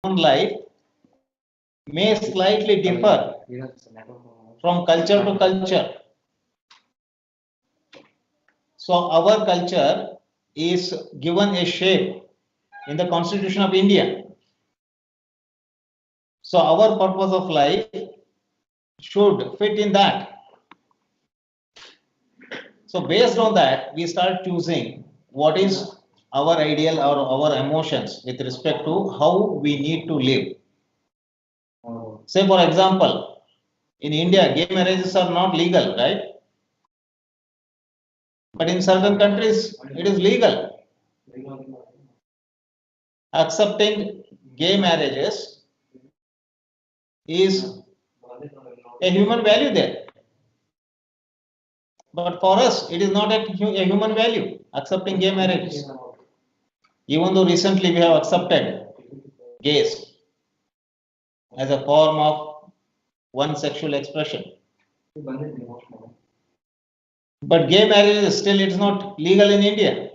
life may slightly differ from culture to culture. So our culture is given a shape in the Constitution of India. So our purpose of life should fit in that. So based on that, we start choosing what is our ideal or our emotions with respect to how we need to live. Say for example, in India, gay marriages are not legal, right? But in certain countries, it is legal. Accepting gay marriages is a human value there. But for us, it is not a human value, accepting gay marriages. Even though recently we have accepted gays as a form of one sexual expression. But gay marriage is still, it's not legal in India.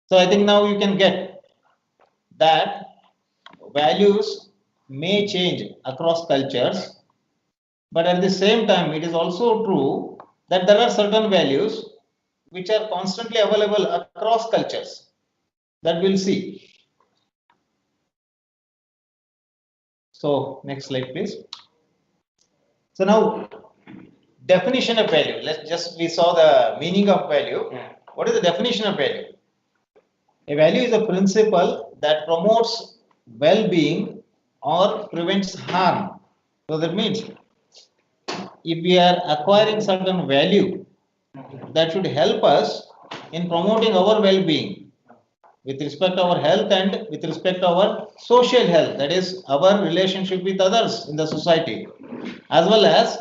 So I think now you can get that values may change across cultures, but at the same time, it is also true that there are certain values which are constantly available across cultures. That we'll see. So next slide, please. So now, definition of value. We saw the meaning of value. What is the definition of value? A value is a principle that promotes well-being or prevents harm. So that means if we are acquiring certain value, that should help us in promoting our well-being with respect to our health and with respect to our social health, that is our relationship with others in the society, as well as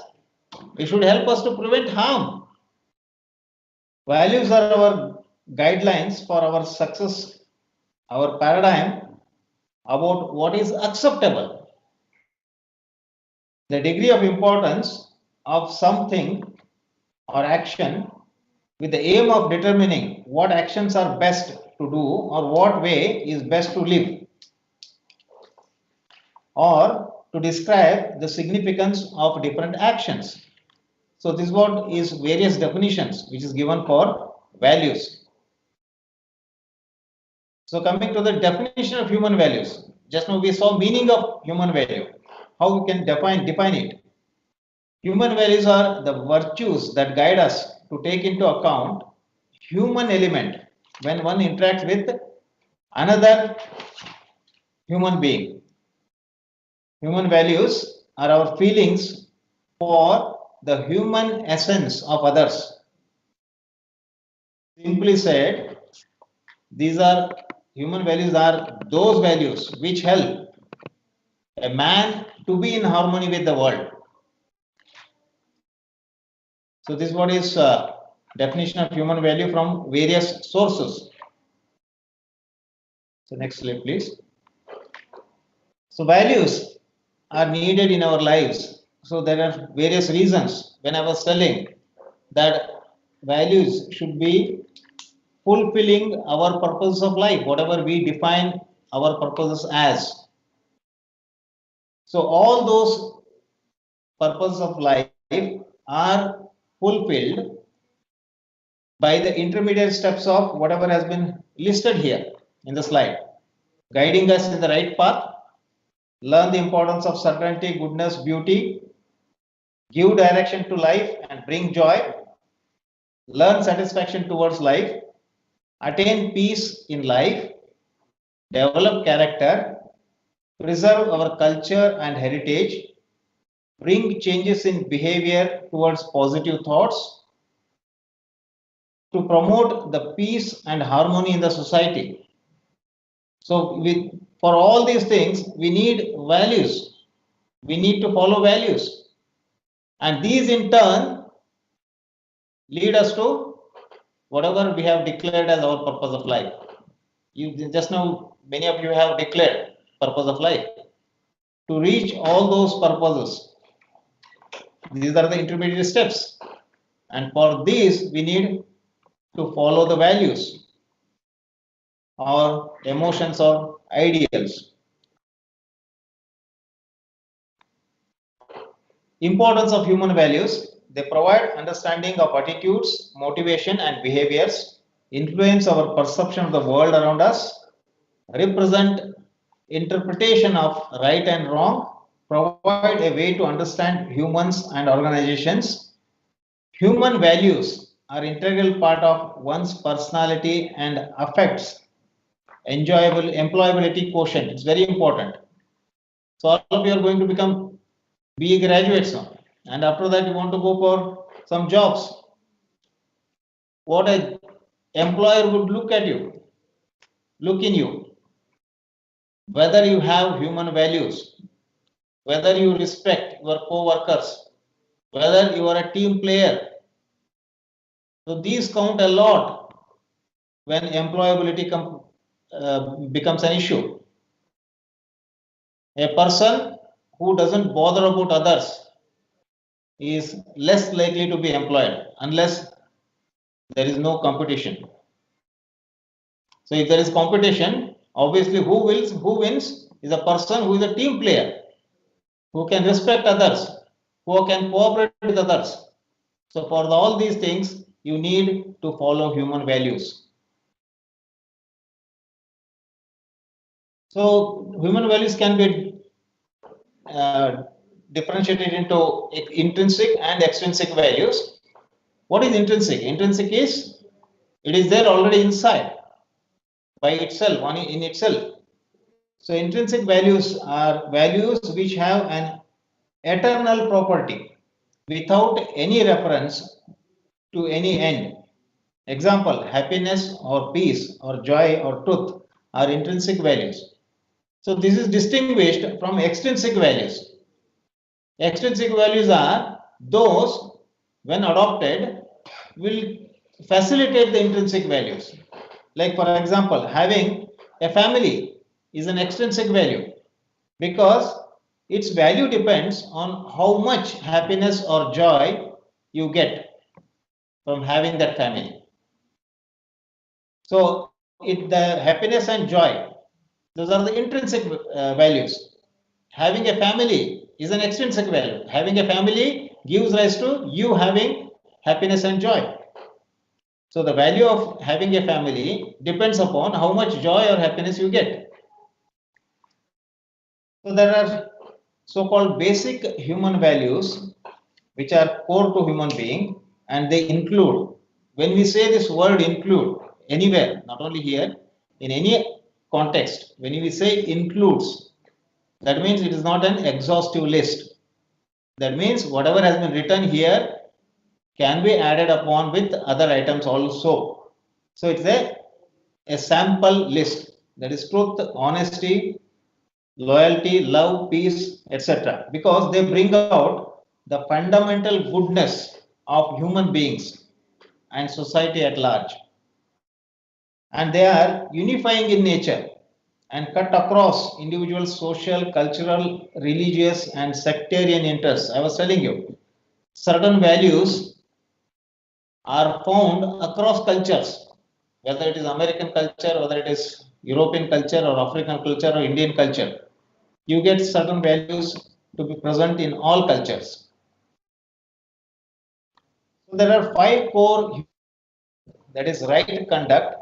it should help us to prevent harm. Values are our guidelines for our success, our paradigm about what is acceptable. The degree of importance of something or action with the aim of determining what actions are best to do or what way is best to live, or to describe the significance of different actions. So this one is various definitions which is given for values. So coming to the definition of human values, just now we saw meaning of human value, how we can define it. Human values are the virtues that guide us to take into account human element when one interacts with another human being. Human values are our feelings for the human essence of others. Simply said, these are human values are those values which help a man to be in harmony with the world. So this is what is definition of human value from various sources. So next slide, please. So values are needed in our lives. So there are various reasons. When I was telling that values should be fulfilling our purpose of life, whatever we define our purposes as. So all those purposes of life are fulfilled by the intermediate steps of whatever has been listed here in the slide, guiding us in the right path, learn the importance of certainty, goodness, beauty, give direction to life and bring joy, learn satisfaction towards life, attain peace in life, develop character, preserve our culture and heritage, bring changes in behavior towards positive thoughts, to promote the peace and harmony in the society. So for all these things, we need values. We need to follow values. And these in turn lead us to whatever we have declared as our purpose of life. Just now, many of you have declared purpose of life. To reach all those purposes, these are the intermediate steps. And for these, we need to follow the values. or emotions or ideals. Importance of human values. They provide understanding of attitudes, motivation, and behaviors, influence our perception of the world around us, represent interpretation of right and wrong, provide a way to understand humans and organizations. Human values are integral part of one's personality and affects enjoyable employability quotient. It's very important. So all of you are going to become BA graduates now, and after that you want to go for some jobs. What a employer would look in you, whether you have human values, whether you respect your co-workers, whether you are a team player. So these count a lot when employability becomes an issue. A person who doesn't bother about others is less likely to be employed unless there is no competition. So if there is competition, obviously who wins is a person who is a team player, who can respect others, who can cooperate with others. So for all these things, you need to follow human values. So human values can be uh, differentiated into intrinsic and extrinsic values. What is intrinsic? Intrinsic is it is there already inside by itself, in itself. So intrinsic values are values which have an eternal property without any reference to any end. Example, happiness or peace or joy or truth are intrinsic values. So this is distinguished from extrinsic values. Extrinsic values are those, when adopted, will facilitate the intrinsic values. Like for example, having a family is an extrinsic value because its value depends on how much happiness or joy you get from having that family. So the happiness and joy, those are the intrinsic values. Having a family is an extrinsic value. Having a family gives rise to you having happiness and joy. So the value of having a family depends upon how much joy or happiness you get. So there are so-called basic human values which are core to human being, and they include, when we say this word include anywhere, not only here, in any context, when we say includes, that means it is not an exhaustive list. That means whatever has been written here can be added upon with other items also. So it's a sample list, that is truth, honesty, loyalty, love, peace, etc. Because they bring out the fundamental goodness of human beings and society at large. And they are unifying in nature and cut across individual social, cultural, religious, and sectarian interests. I was telling you, certain values are found across cultures, whether it is American culture, whether it is European culture, or African culture, or Indian culture. You get certain values to be present in all cultures. So there are five core, that is right conduct.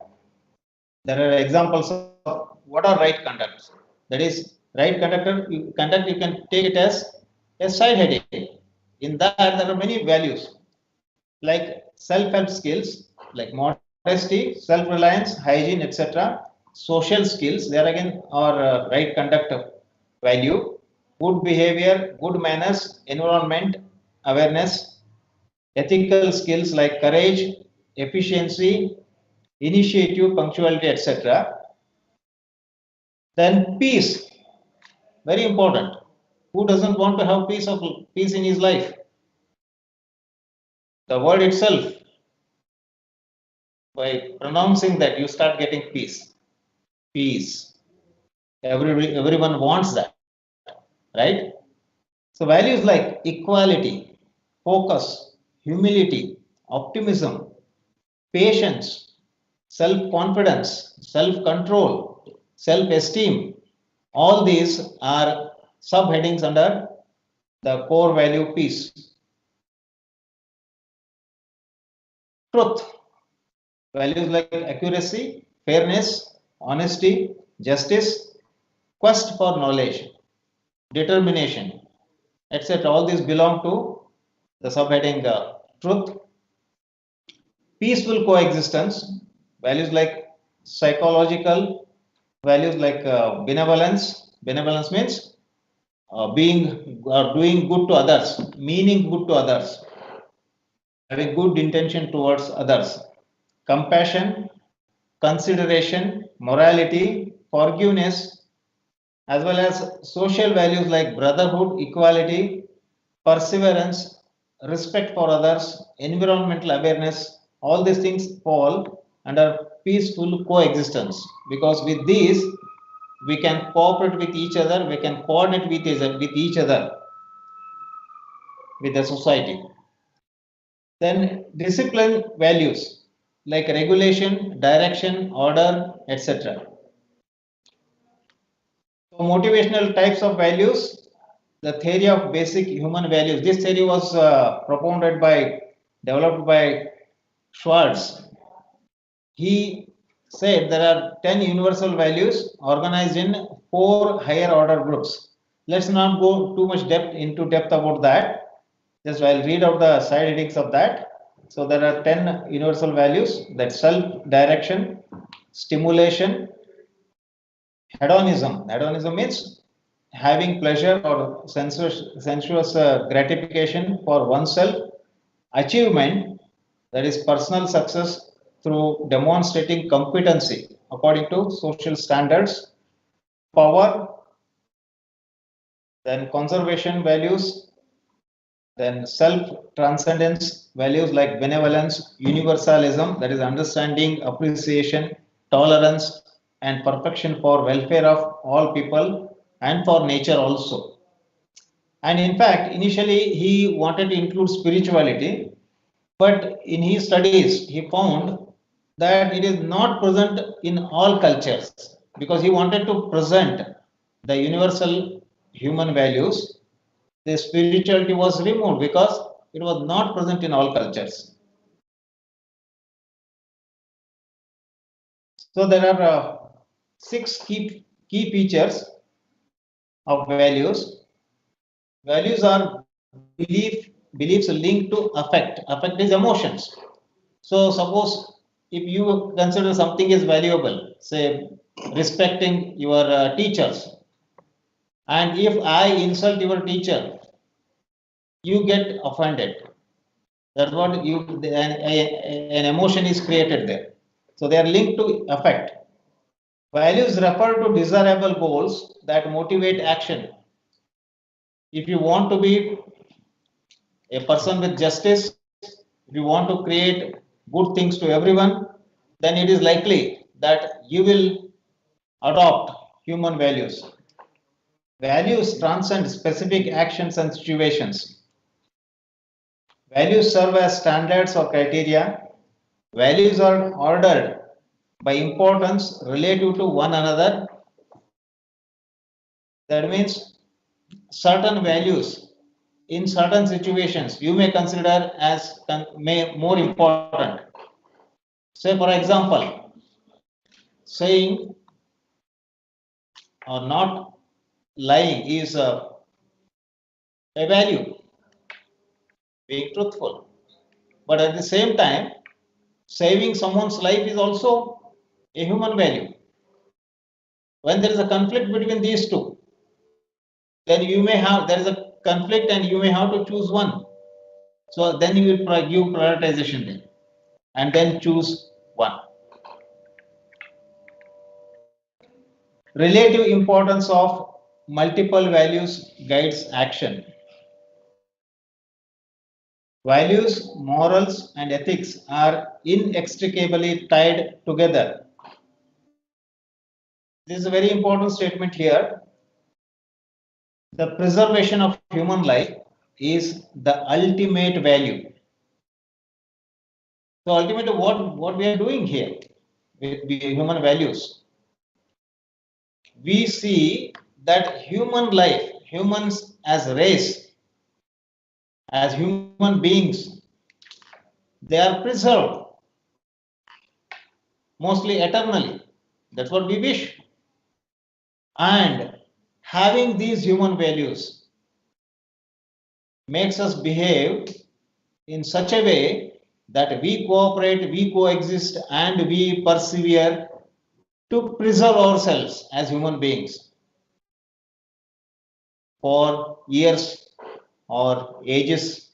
There are examples of what are right conducts. That is right conduct. You can take it as a side heading. In that there are many values like self-help skills, like modesty, self-reliance, hygiene, etc. Social skills, there again are right conduct value, good behavior, good manners, environment awareness, ethical skills like courage, efficiency, initiative, punctuality, etc. Then peace, very important. Who doesn't want to have peace in his life? The word itself, by pronouncing that, you start getting peace. Peace. Everyone wants that, right? So values like equality, focus, humility, optimism, patience, self-confidence, self-control, self-esteem. All these are subheadings under the core value piece. Truth, values like accuracy, fairness, honesty, justice, quest for knowledge, determination, etc. All these belong to the subheading truth. Peaceful coexistence, values like psychological, values like benevolence. Benevolence means being or doing good to others, meaning good to others, having good intention towards others. Compassion, consideration, morality, forgiveness, as well as social values like brotherhood, equality, perseverance, respect for others, environmental awareness, all these things fall under peaceful coexistence, because with these we can cooperate with each other, we can coordinate with each other, with the society. Then discipline values like regulation, direction, order, etc. So motivational types of values, the theory of basic human values. This theory was developed by Schwartz. He said there are 10 universal values organized in 4 higher order groups. Let's not go too much into depth about that. Just I'll read out the side headings of that. So there are 10 universal values, that self-direction, stimulation, hedonism. Hedonism means having pleasure or sensuous gratification for oneself, achievement, that is personal success through demonstrating competency according to social standards, power, then conservation values, then self-transcendence values like benevolence, universalism, that is understanding, appreciation, tolerance, and perfection for welfare of all people and for nature also. And in fact, initially he wanted to include spirituality, but in his studies he found that it is not present in all cultures, because he wanted to present the universal human values. The spirituality was removed because it was not present in all cultures. So there are 6 key features of values. Values are beliefs linked to affect. Affect is emotions. So suppose if you consider something is valuable, say respecting your teachers, and if I insult your teacher, you get offended. That's what an emotion is created there. So they are linked to affect. Values refer to desirable goals that motivate action. If you want to be a person with justice, if you want to create good things to everyone, then it is likely that you will adopt human values. Values transcend specific actions and situations. Values serve as standards or criteria. Values are ordered by importance relative to one another. That means certain values in certain situations you may consider as more important. Say, for example, saying or not lying is a value, being truthful. But at the same time, saving someone's life is also a human value. When there is a conflict between these two, then there is a conflict and you may have to choose one. So then you will give prioritization there and then choose one. Relative importance of multiple values guides action. Values, morals, and ethics are inextricably tied together. This is a very important statement here. The preservation of human life is the ultimate value. So ultimately what we are doing here? with human values, we see that human life, humans as a race, as human beings, they are preserved mostly eternally. That's what we wish. And having these human values makes us behave in such a way that we cooperate, we coexist, and we persevere to preserve ourselves as human beings for years or ages.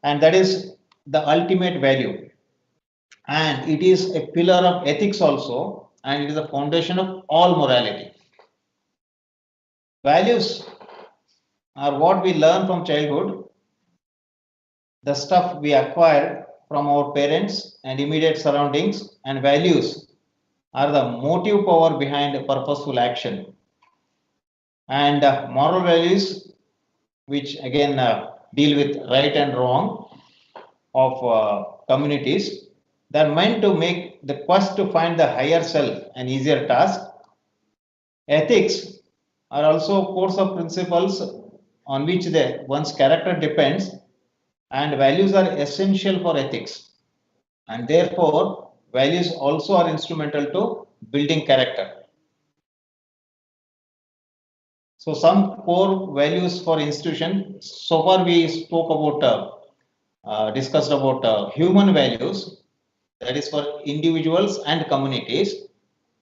And that is the ultimate value. And it is a pillar of ethics also, and it is the foundation of all morality. Values are what we learn from childhood, the stuff we acquire from our parents and immediate surroundings, and values are the motive power behind purposeful action. And moral values, which again deal with right and wrong of communities, they're meant to make the quest to find the higher self an easier task. Ethics are also codes of principles on which one's character depends, and values are essential for ethics. And therefore, values also are instrumental to building character. So, some core values for institution. So far, we spoke about, discussed about human values, that is for individuals and communities.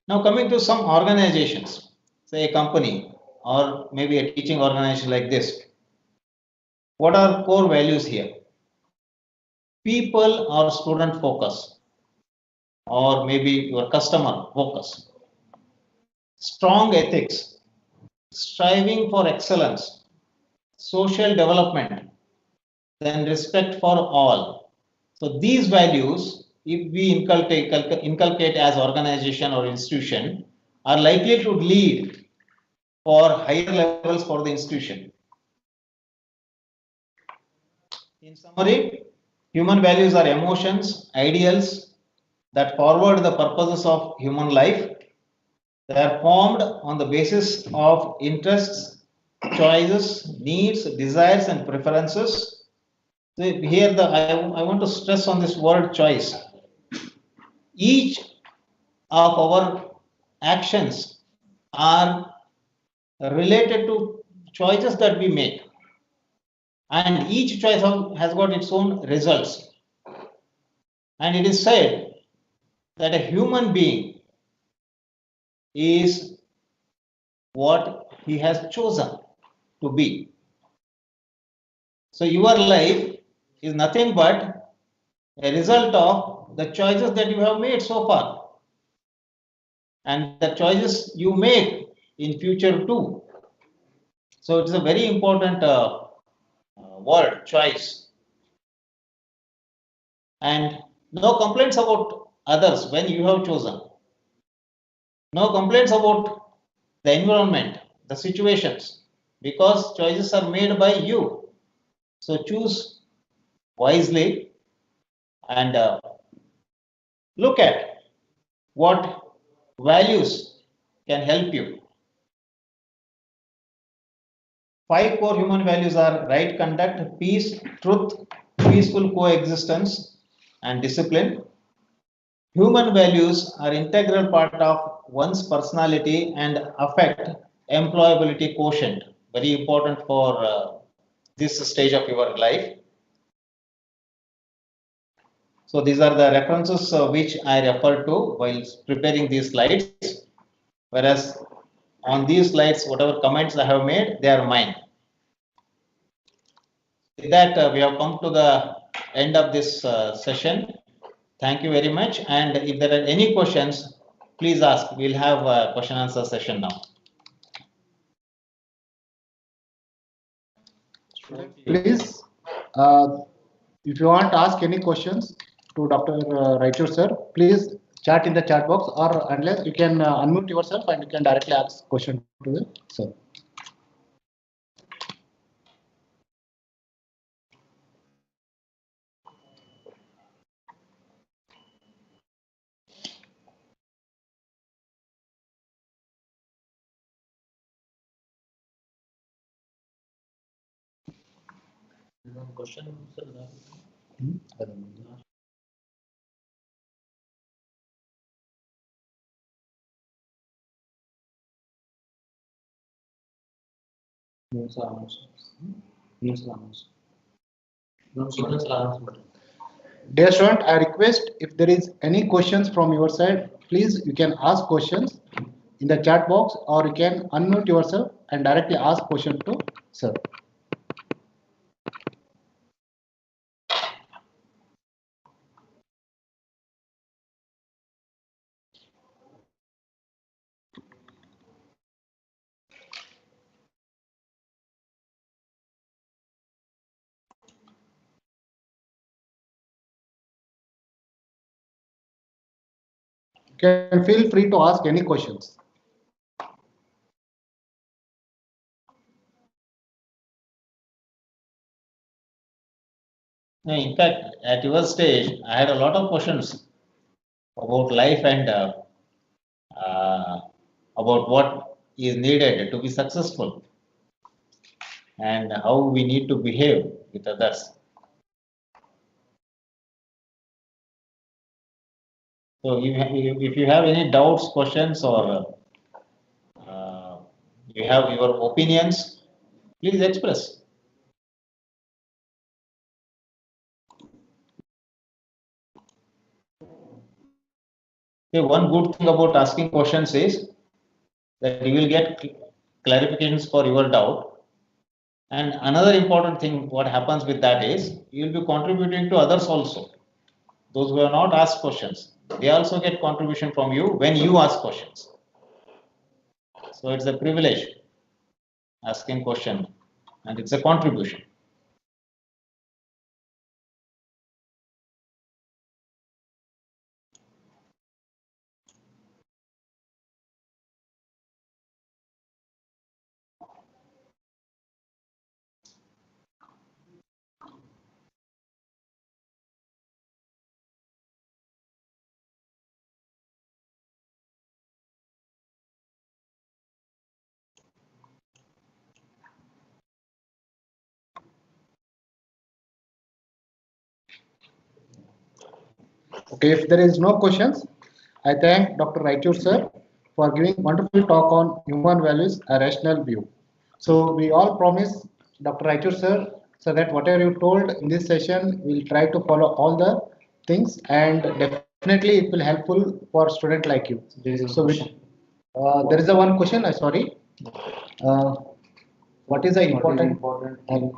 Now, coming to some organizations, say a company or maybe a teaching organization like this, what are core values here? People or student focus, or maybe your customer focus. Strong ethics, striving for excellence, social development, then respect for all. So these values, if we inculcate as organization or institution, are likely to lead for higher levels for the institution. In summary, human values are emotions, ideals that forward the purposes of human life. They are formed on the basis of interests, choices, needs, desires, and preferences. So here, I want to stress on this word choice. Each of our actions are related to choices that we make, and each choice has got its own results. And it is said that a human being is what he has chosen to be. So your life is nothing but a result of the choices that you have made so far, and the choices you make in future too. So it's a very important word, choice. And no complaints about others when you have chosen. No complaints about the environment, the situations, because choices are made by you. So choose wisely and look at what values can help you. 5 core human values are right conduct, peace, truth, peaceful coexistence, and discipline. Human values are integral part of one's personality and affect employability quotient. Very important for this stage of your life. So these are the references which I refer to while preparing these slides. Whereas on these slides, whatever comments I have made, they are mine. With that, we have come to the end of this session. Thank you very much. And if there are any questions, please ask. We'll have a question answer session now. Please, if you want to ask any questions to Dr. Raichur sir, please chat in the chat box, or unless you can unmute yourself and you can directly ask question to the sir. Question, sir. News announcements. News announcements. News announcements. Dear student, I request if there is any questions from your side, please you can ask questions in the chat box or you can unmute yourself and directly ask question to sir. You can feel free to ask any questions. No, in fact, at your stage, I had a lot of questions about life and uh, about what is needed to be successful and how we need to behave with others. So, if you have any doubts, questions, or you have your opinions, please express. Okay, one good thing about asking questions is that you will get clarifications for your doubt. And another important thing, what happens with that is you will be contributing to others also. Those who have not asked questions, they also get contribution from you when you ask questions. So it's a privilege asking question, and it's a contribution. Okay, if there is no questions, I thank Dr. Raichur sir for giving wonderful talk on human values, a rational view. So we all promise Dr. Raichur sir, so that whatever you told in this session, we'll try to follow all the things and definitely it will helpful for student like you. There is a So question. there is a one question, sorry. Uh, what is the What is important important in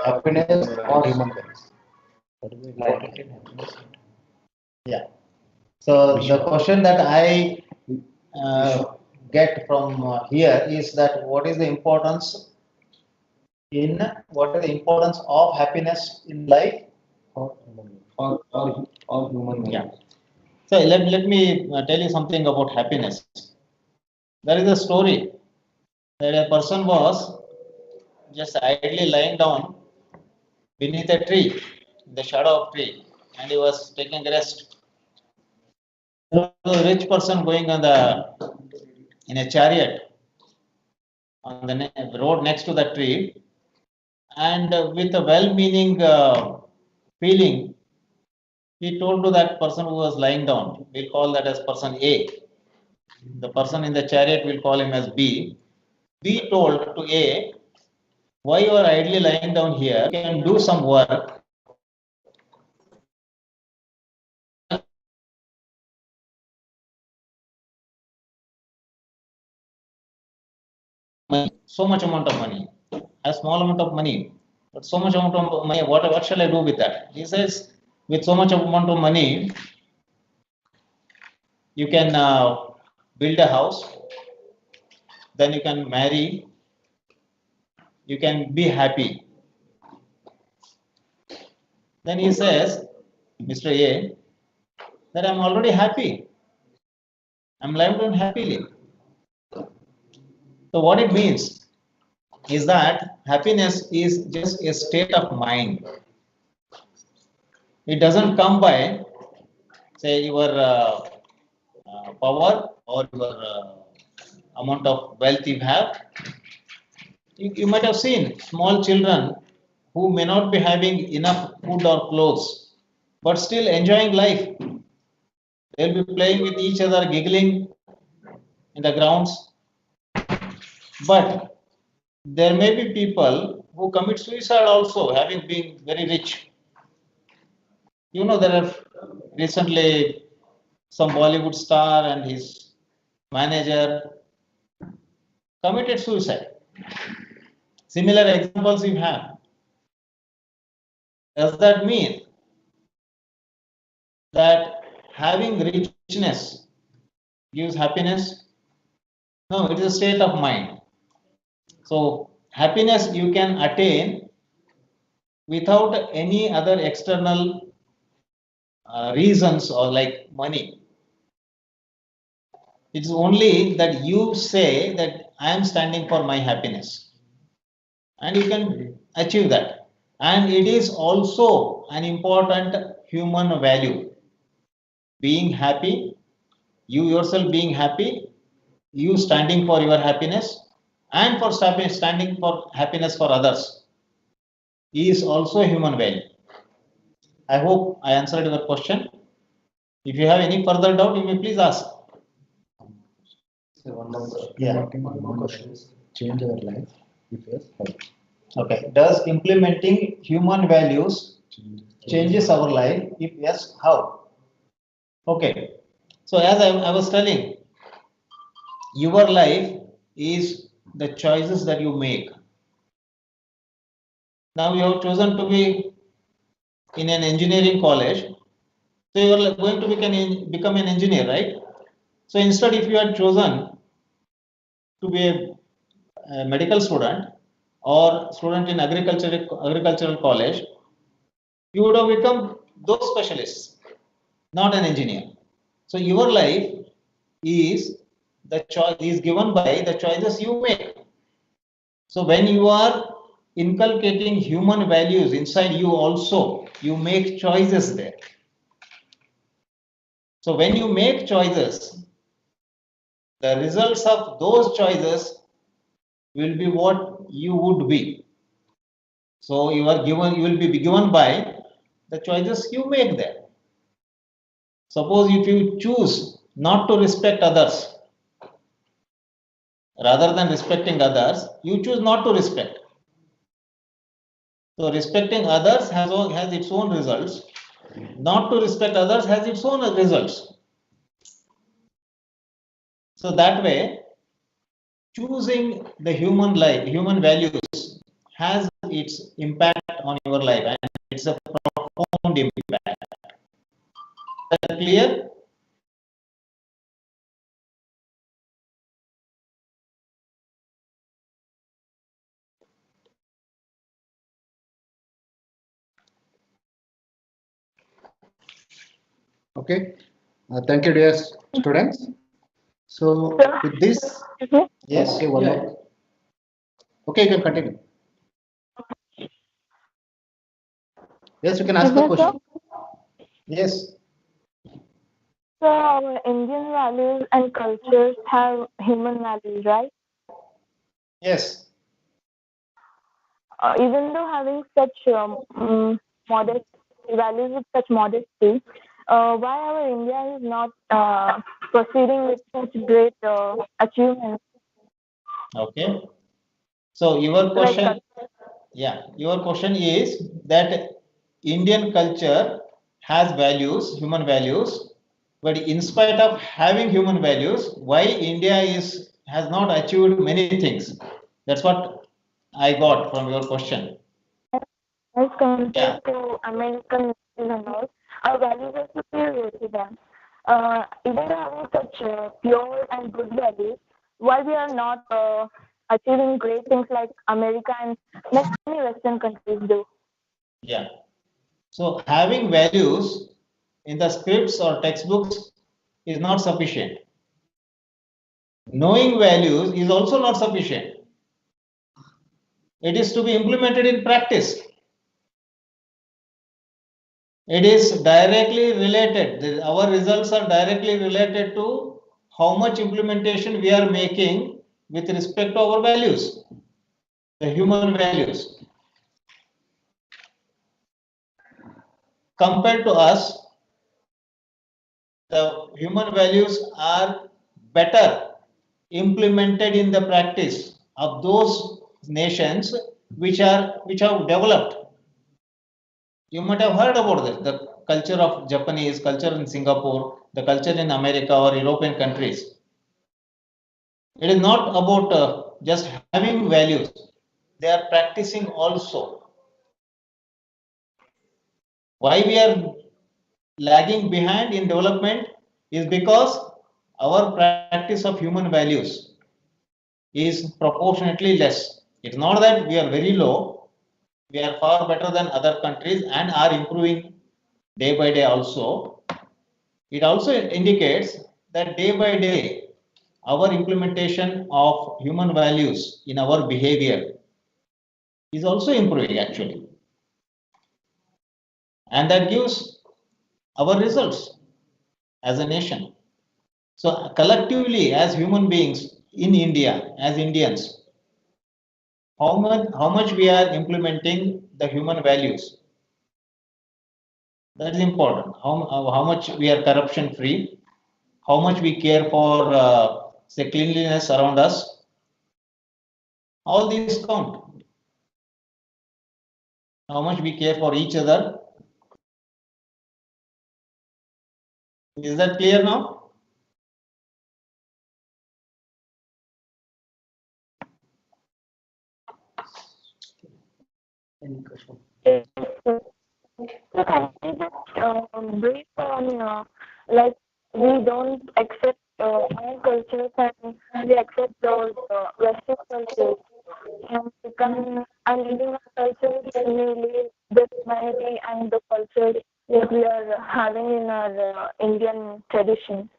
happiness or human values? What is important in happiness? Yeah. So the question that I get from here is that what is the importance in what is the importance of happiness in life? Or human Yeah. values. So let me tell you something about happiness. There is a story that a person was just idly lying down beneath a tree, in the shadow of tree, and he was taking rest. There was a rich person going on in a chariot on the road next to the tree, and with a well-meaning feeling, he told to that person who was lying down, we'll call that as person A. The person in the chariot, will call him as B. B told to A, why you are idly lying down here? You can do some work. Money, so much amount of money, a small amount of money, but so much amount of money. What shall I do with that? He says, with so much amount of money, you can build a house, then you can marry, you can be happy. Then he says, Mr. A, that I'm already happy. I'm living happily. So what it means is that happiness is just a state of mind. It doesn't come by, say, your power or your amount of wealth you have. You might have seen small children who may not be having enough food or clothes, but still enjoying life. They'll be playing with each other, giggling in the grounds. But there may be people who commit suicide also, having been very rich. You know, there are recently some Bollywood star and his manager committed suicide. Similar examples you have. Does that mean that having richness gives happiness? No, it is a state of mind. So, happiness you can attain without any other external reasons or like money. It's only that you say that I am standing for my happiness, and you can achieve that. And it is also an important human value. Being happy, you yourself being happy, you standing for your happiness, and for standing for happiness for others is also a human value. I hope I answered your question. If you have any further doubt, you may please ask. So one more question. Yeah. One more question. Change our life. If yes, how? Okay. Does implementing human values changes our life? If yes, how? Okay. So as I was telling, your life is the choices that you make. Now you have chosen to be in an engineering college, so you are going to become an engineer, right? So instead, if you had chosen to be a medical student or student in agricultural college, you would have become those specialists, not an engineer. So your life is the choice is given by the choices you make. So when you are inculcating human values inside you also, you make choices there. So when you make choices, the results of those choices will be what you would be. So you will be given by the choices you make there. Suppose if you choose not to respect others, rather than respecting others, you choose not to respect. So respecting others has its own results. Not to respect others has its own results. So that way, choosing the human life, human values has its impact on your life, and it's a profound impact. Is that clear? Okay. Thank you, dear students. So with this, Yes. okay, one more. Okay, you can continue. Yes, you can ask the question. Yes. So our Indian values and cultures have human values, right? Yes. Even though having such modest values with such modesty, why our India is not proceeding with such great achievements? Okay. So your question, Like, your question is that Indian culture has values, human values, but in spite of having human values, why India has not achieved many things? That's what I got from your question. as Yeah. compared to American values and all, our values are superior to them. Even though having such pure and good values, why we are not achieving great things like America and many Western countries do? Yeah. So having values in the scripts or textbooks is not sufficient. Knowing values is also not sufficient. It is to be implemented in practice. It is directly related. Our results are directly related to how much implementation we are making with respect to our values, the human values. compared to us, the human values are better implemented in the practice of those nations which have developed. You might have heard about this, the culture of Japanese, culture in Singapore, the culture in America or European countries. It is not about just having values, they are practicing also. Why we are lagging behind in development is because our practice of human values is proportionately less. It's not that we are very low, we are far better than other countries and are improving day by day also. It also indicates that day by day our implementation of human values in our behavior is also improving actually. And that gives our results as a nation. So collectively as human beings in India, as Indians, how much we are implementing the human values. That is important. How much we are corruption free, how much we care for say cleanliness around us. All these count. How much we care for each other. Is that clear now? Any question? Yes, sir. So can you just brief on like we don't accept our cultures and we accept those Western cultures and become and leaving our cultures we leave the humanity and the culture that we are having in our Indian tradition.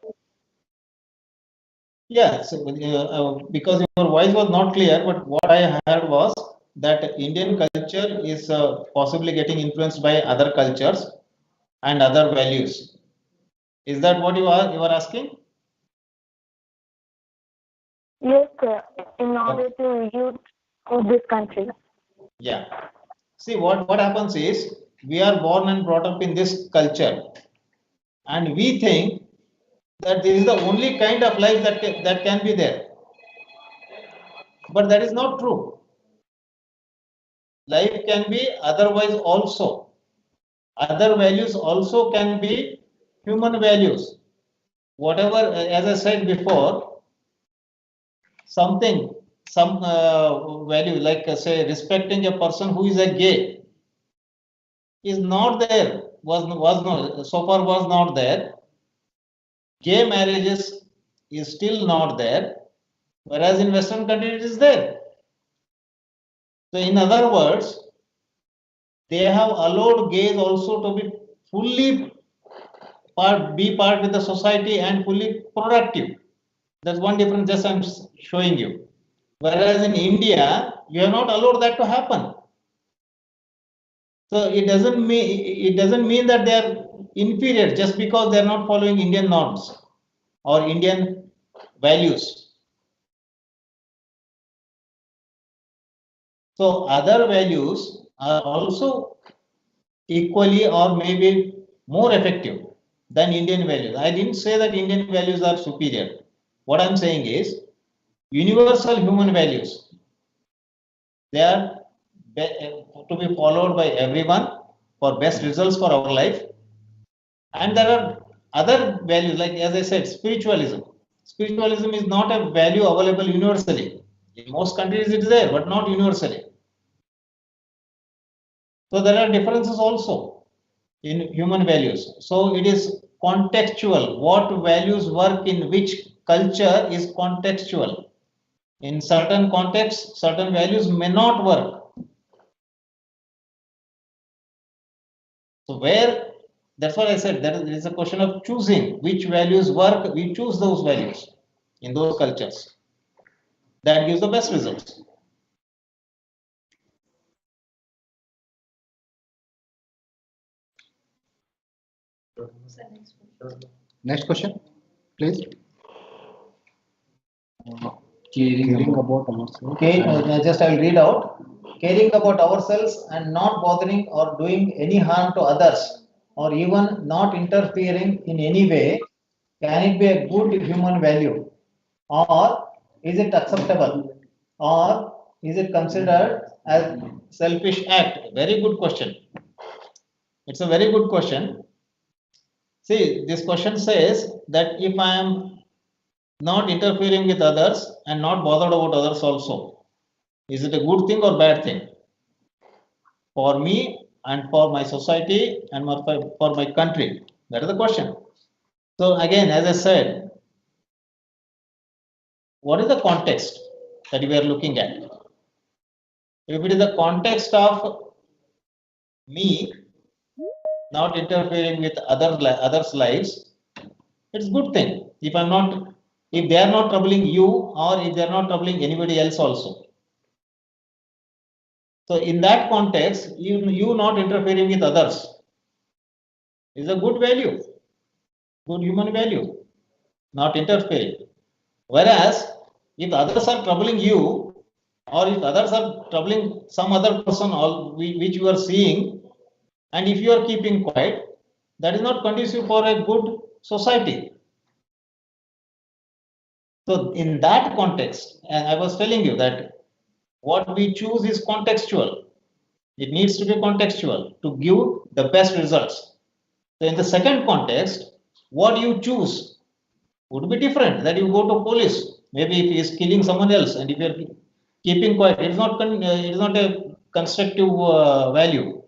Yeah, so because your voice was not clear, but what I heard was that Indian culture is possibly getting influenced by other cultures and other values. Is that what you are asking? Yes, sir, in order to use this country. Yeah. See, what happens is we are born and brought up in this culture, and we think that this is the only kind of life that can be there. But that is not true. Life can be otherwise also. Other values also can be human values. Whatever, as I said before, something, some value like say respecting a person who is a gay is not there, was not, so far was not there. Gay marriages is still not there, whereas in Western countries it is there. So in other words, they have allowed gays also to be fully be part with the society and fully productive. That's one difference just I'm showing you. Whereas in India, you have not allowed that to happen. So it doesn't mean that they are inferior just because they are not following Indian norms or Indian values. So other values are also equally or maybe more effective than Indian values. I didn't say that Indian values are superior. What I'm saying is universal human values. They are to be followed by everyone for best results for our life. And there are other values, like as I said, spiritualism. Spiritualism is not a value available universally. In most countries it is there, but not universally. So there are differences also in human values. So it is contextual. What values work in which culture is contextual. In certain contexts, certain values may not work. So where, that's what I said, there is a question of choosing which values work, we choose those values in those cultures. That gives the best results. Next question, please. Caring About ourselves. Okay, just I will read out. Caring about ourselves and not bothering or doing any harm to others or even not interfering in any way, can it be a good human value? Or is it acceptable? Or is it considered as selfish act? Very good question. It's a very good question. See, this question says that if I am not interfering with others and not bothered about others also, is it a good thing or bad thing? For me and for my society and for my country? That is the question. So again, as I said, what is the context that we are looking at? If it is the context of me not interfering with others' lives, it's a good thing. If they are not troubling you, or if they are not troubling anybody else also. So in that context, you not interfering with others is a good value, good human value, not interfering. Whereas if others are troubling you, or if others are troubling some other person which you are seeing, and if you are keeping quiet, that is not conducive for a good society. So in that context, and I was telling you that what we choose is contextual. It needs to be contextual to give the best results. So in the second context, what you choose would be different. That you go to police, maybe if he is killing someone else, and if you are keeping quiet, it is not a constructive value.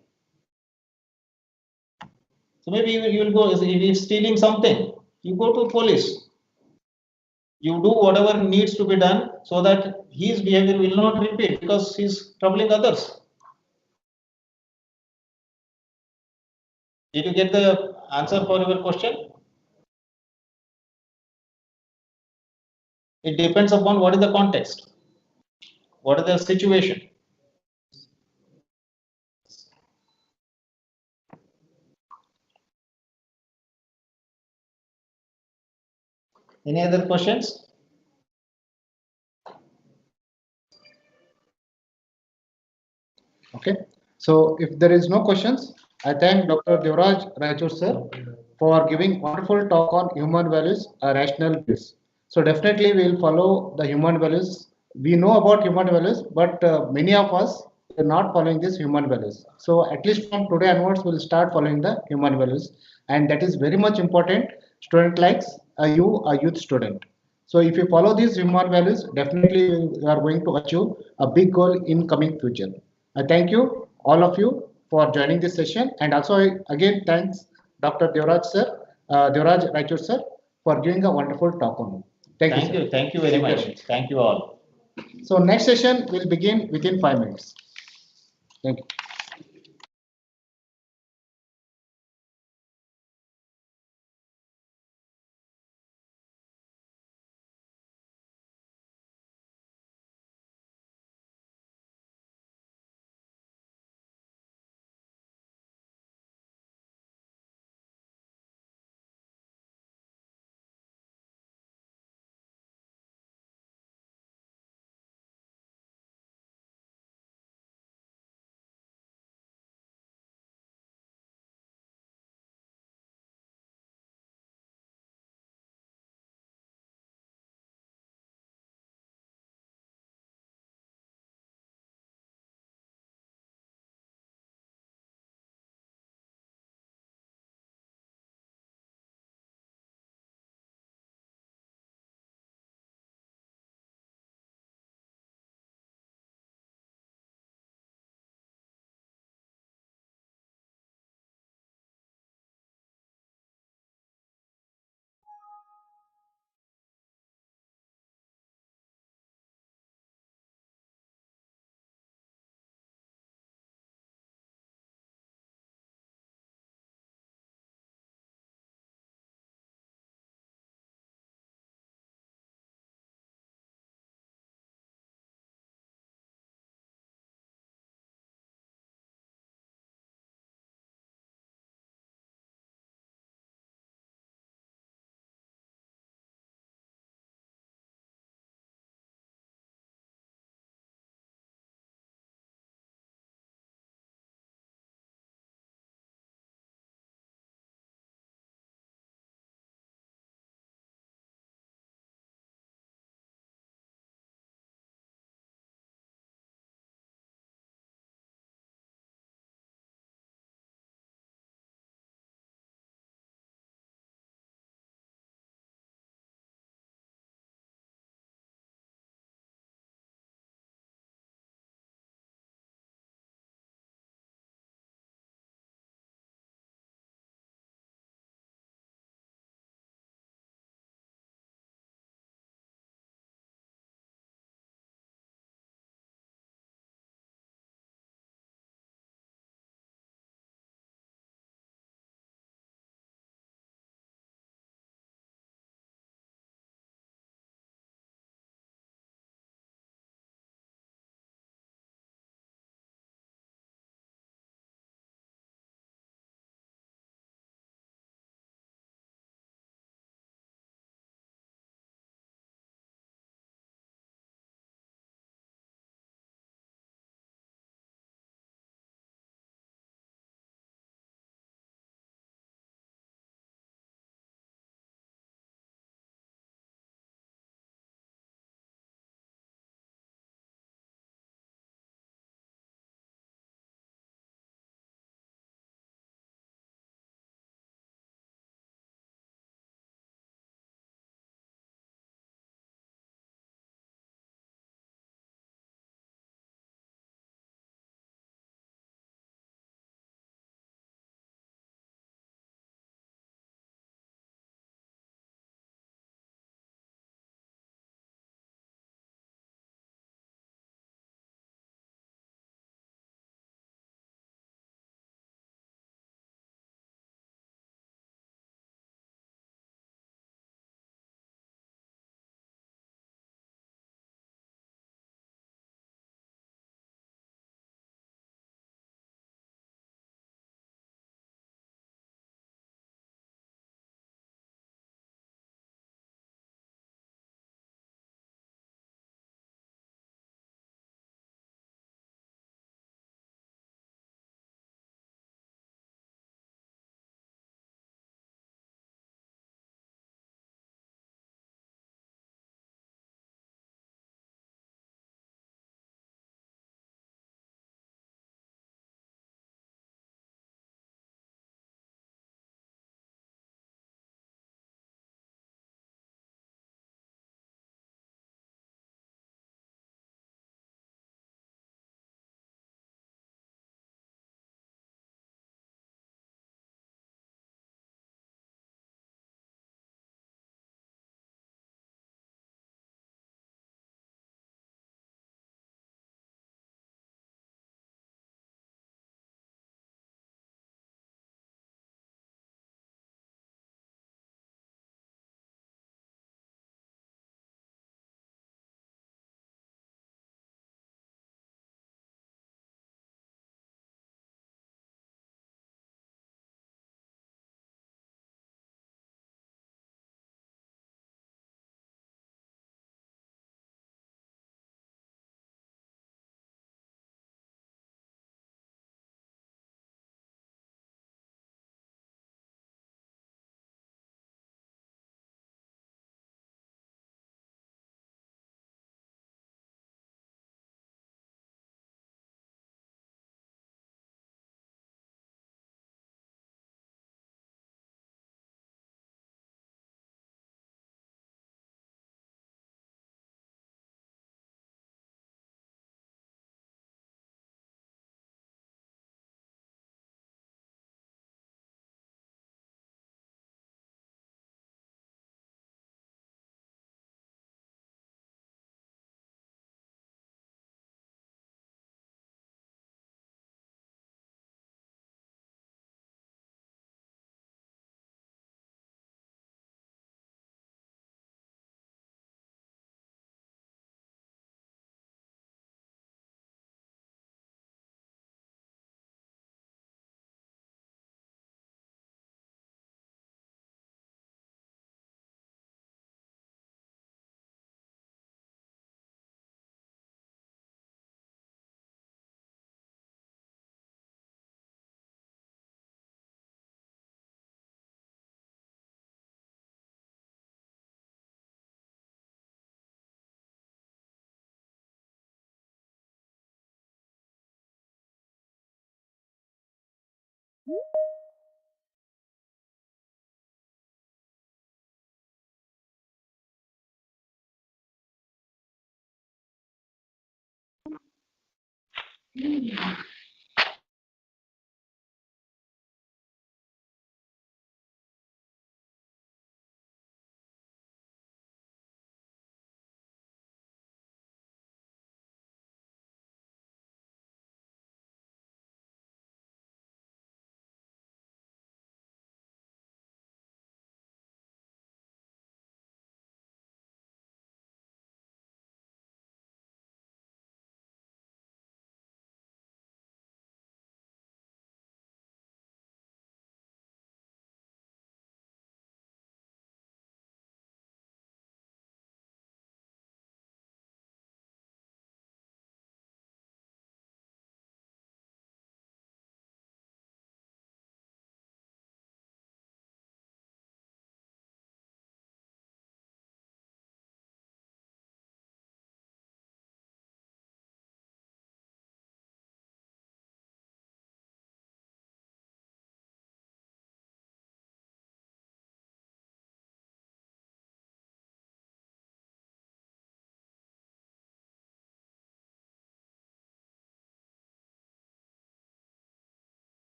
So maybe you will go, if he is stealing something, you go to police. You do whatever needs to be done so that his behavior will not repeat because he is troubling others. Did you get the answer for your question? It depends upon what is the context, what is the situation. Any other questions? Okay. So if there is no questions, I thank Dr. Devraj Raichur sir for giving wonderful talk on human values, rational base. So definitely we will follow the human values. We know about human values, but many of us are not following these human values. So at least from today onwards, we'll start following the human values, and that is very much important. Student likes a youth student. So if you follow these human values, definitely you are going to achieve a big goal in coming future. I thank you, all of you, for joining this session, and also again thanks Dr. Devraj Raichur sir, for giving a wonderful talk on it. Thank you very much. Thank you all. So next session will begin within 5 minutes. Thank you.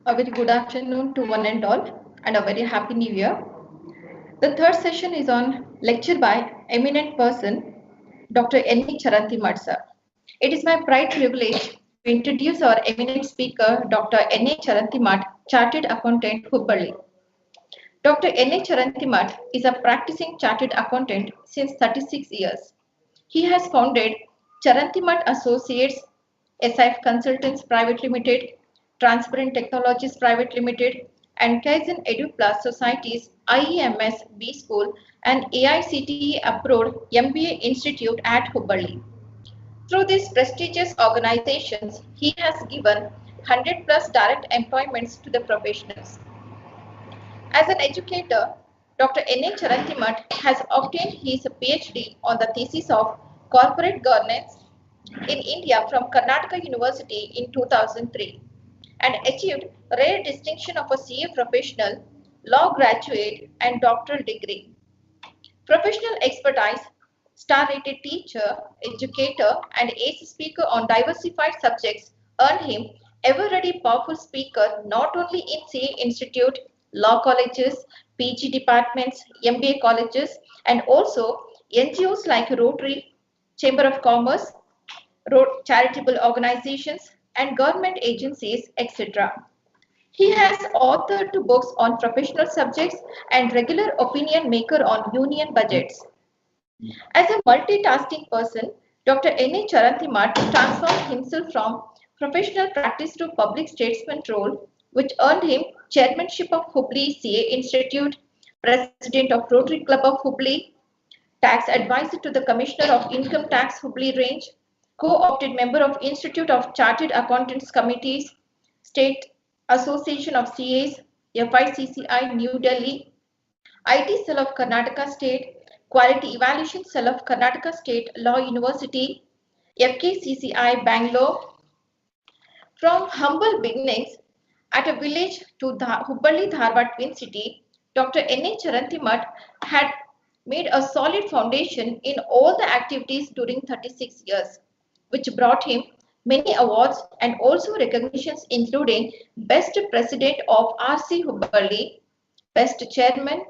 A very good afternoon to one and all, and a very happy new year. The third session is on lecture by eminent person, Dr. N. Charanti Madsa. It is my pride privilege to introduce our eminent speaker, Dr. N. Charantimat, Chartered Accountant, Hubballi. Dr. N. Charantimat is a practicing chartered accountant since 36 years. He has founded Charantimat Associates, SIF Consultants Private Limited, Transparent Technologies Private Limited, and Kaizen EduPlus Societies IEMS B School and AICTE approved MBA Institute at Hubballi. Through these prestigious organizations, he has given 100 plus direct employments to the professionals. As an educator, Dr. N. A. Charantimat has obtained his PhD on the thesis of corporate governance in India from Karnataka University in 2003 and achieved rare distinction of a CA professional law graduate, and doctoral degree. Professional expertise, star-rated teacher, educator, and ace speaker on diversified subjects earned him ever-ready powerful speaker not only in CA Institute, law colleges, PG departments, MBA colleges, and also NGOs like Rotary, Chamber of Commerce, charitable organizations, and government agencies, etc. He has authored two books on professional subjects and regular opinion maker on union budgets. As a multitasking person, Dr. N.A. Charantimat transformed himself from professional practice to public statesman role, which earned him chairmanship of Hubli CA Institute, president of Rotary Club of Hubli, tax advisor to the Commissioner of Income Tax Hubli Range, co-opted member of Institute of Chartered Accountants Committees, State Association of CAs, FICCI New Delhi, IT Cell of Karnataka State, Quality Evaluation Cell of Karnataka State Law University, FKCCI Bangalore. From humble beginnings at a village to the Hubballi Dharwad Twin City, Dr. N.A. Charantimat had made a solid foundation in all the activities during 36 years, which brought him many awards and also recognitions including Best President of RC Hubballi, Best Chairman,